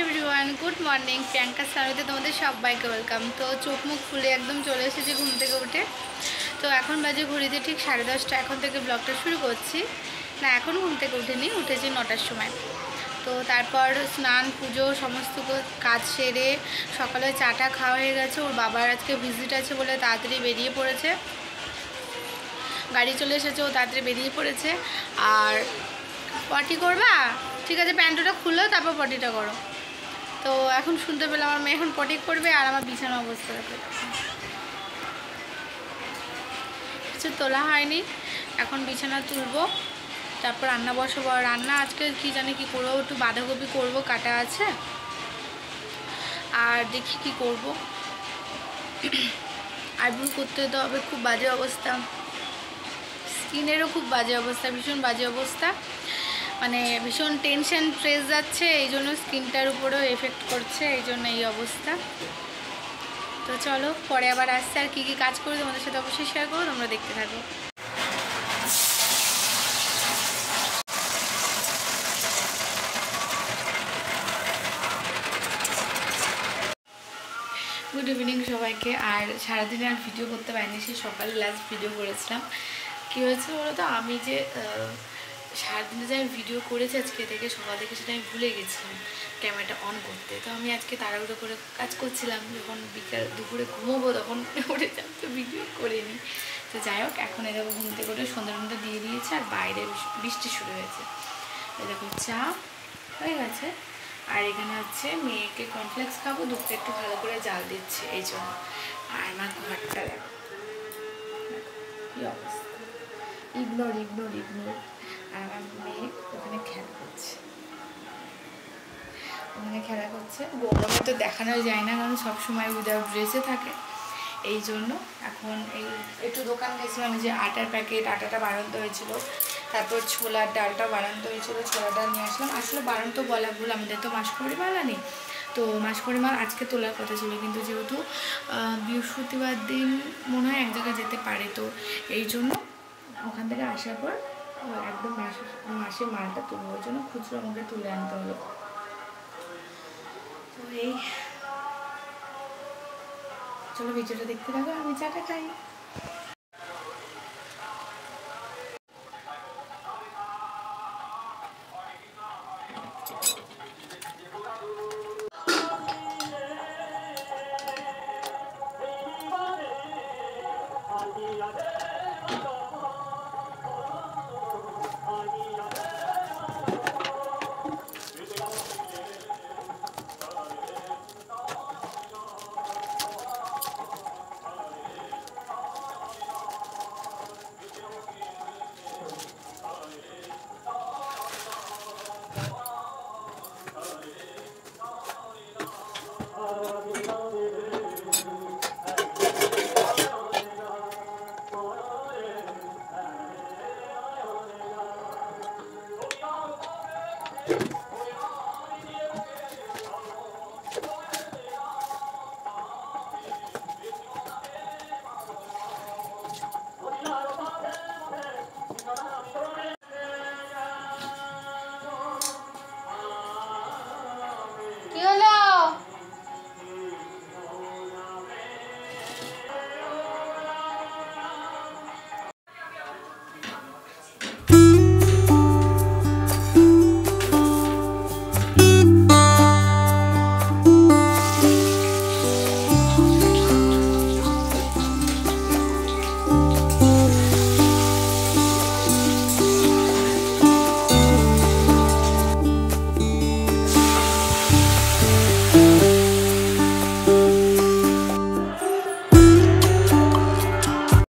Everyone good morning Priyanka सामिते तुम्हारे सबाइके welcome. तो चोख मुख खुले एकदम चले एसेছি घुम থেকে उठे। तो এখন বাজে ঘড়িতে ঠিক 10:30। এখন থেকে ব্লগটা শুরু করছি না, এখন ঘুম থেকে উঠেনি, উঠেছি 9টার সময়। তো তারপর স্নান পুজো সমস্ত কাজ সেরে সকালে চাটা খাওয়া হয়ে গেছে। ওর বাবার আজকে ভিজিট আছে বলে তাড়াতাড়ি বেরিয়ে পড়েছে, গাড়ি চলে এসেছে, ও তাড়াতাড়ি বেরিয়ে পড়েছে। আর পটি করবা? ঠিক আছে, প্যান্টটা খুলো তারপর পটিটা করো। তো এখন শুনতে পেলাম আমার মেয়ে এখন পটি করবে আর আমার বিছানা অবস্থা দেখো, কিছু তোলা হয়নি, এখন বিছানা তুলবো, তারপর রান্না বসাবো। আর রান্না আজকে কি জানি কি করবো, একটু বাঁধাকপি করবো, কাটা আছে, আর দেখি কি করব। আইব্রু করতে তো হবে, খুব বাজে অবস্থা, স্কিনেরও খুব বাজে অবস্থা, ভীষণ বাজে অবস্থা, মানে ভীষণ টেনশন স্ট্রেস যাচ্ছে, এই জন্য স্কিনটার উপরেও এফেক্ট করছে, এই জন্য এই অবস্থা। তো চলো পরে আবার আসছে, আর কী কী কাজ করি তোমাদের সাথে অবশ্যই শেয়ার করো, তোমরা দেখতে থাকো। গুড ইভিনিং সবাইকে। আর সারাদিনে আর ভিডিও করতে পারিনি, সেই সকালে লাস্ট ভিডিও করেছিলাম। কী হয়েছিল বলো তো, আমি যে সারাদিনে যে আমি ভিডিও করেছি আজকে থেকে সকাল থেকে, সেটা আমি ভুলে গেছিলাম ক্যামেরাটা অন করতে। তো আমি আজকে তাড়াহুড়ো করে কাজ করছিলাম, যখন বিকাল দুপুরে ঘুমোবো তখন উঠে যাব, তো ভিডিও করিনি। তো যাই হোক, এখন এরকম ঘুম থেকে করে সন্ধ্যাটা দিয়ে দিয়েছে, আর বাইরে বৃষ্টি শুরু হয়েছে। এরকম চা হয়ে গেছে, আর এখানে হচ্ছে মেয়েকে কর্নফ্লেক্স খাবো, দুধটা একটু ভালো করে জাল দিচ্ছে এই জন্য। আর আমার ঘরটা দেখো কী অবস্থা, ইগনোর ইগনোর ইগনোর। আর আমার মেয়ে ওখানে খেলা করছে, গরমে তো দেখানো যায় না, কারণ সবসময় উইদাউট ড্রেসে থাকে, এই জন্য। এখন এই একটু দোকান গেছিলাম, যে আটার প্যাকেট, আটাটা বাড়ন্ত হয়েছিল, তারপর ছোলার ডালটা বাড়ন্ত হয়েছিল, ছোলার ডাল নিয়ে আসলাম। আসলে বাড়ন্ত বলা ভুল, আমাদের তো মাসকড়ি মালা নেই, তো মাসকড়ি মাল আজকে তোলার কথা ছিল, কিন্তু যেহেতু বৃহস্পতিবার দিন মনে হয় এক জায়গায় যেতে পারে, তো এই জন্য ওখান থেকে আসার পর একদম মাসে মালটা তুলবো, ওই জন্য খুচরো আমাকে তুলে আনতে হলো। তো এই চলো ভিডিওটা দেখতে থাকো, আমি চাটা খাই।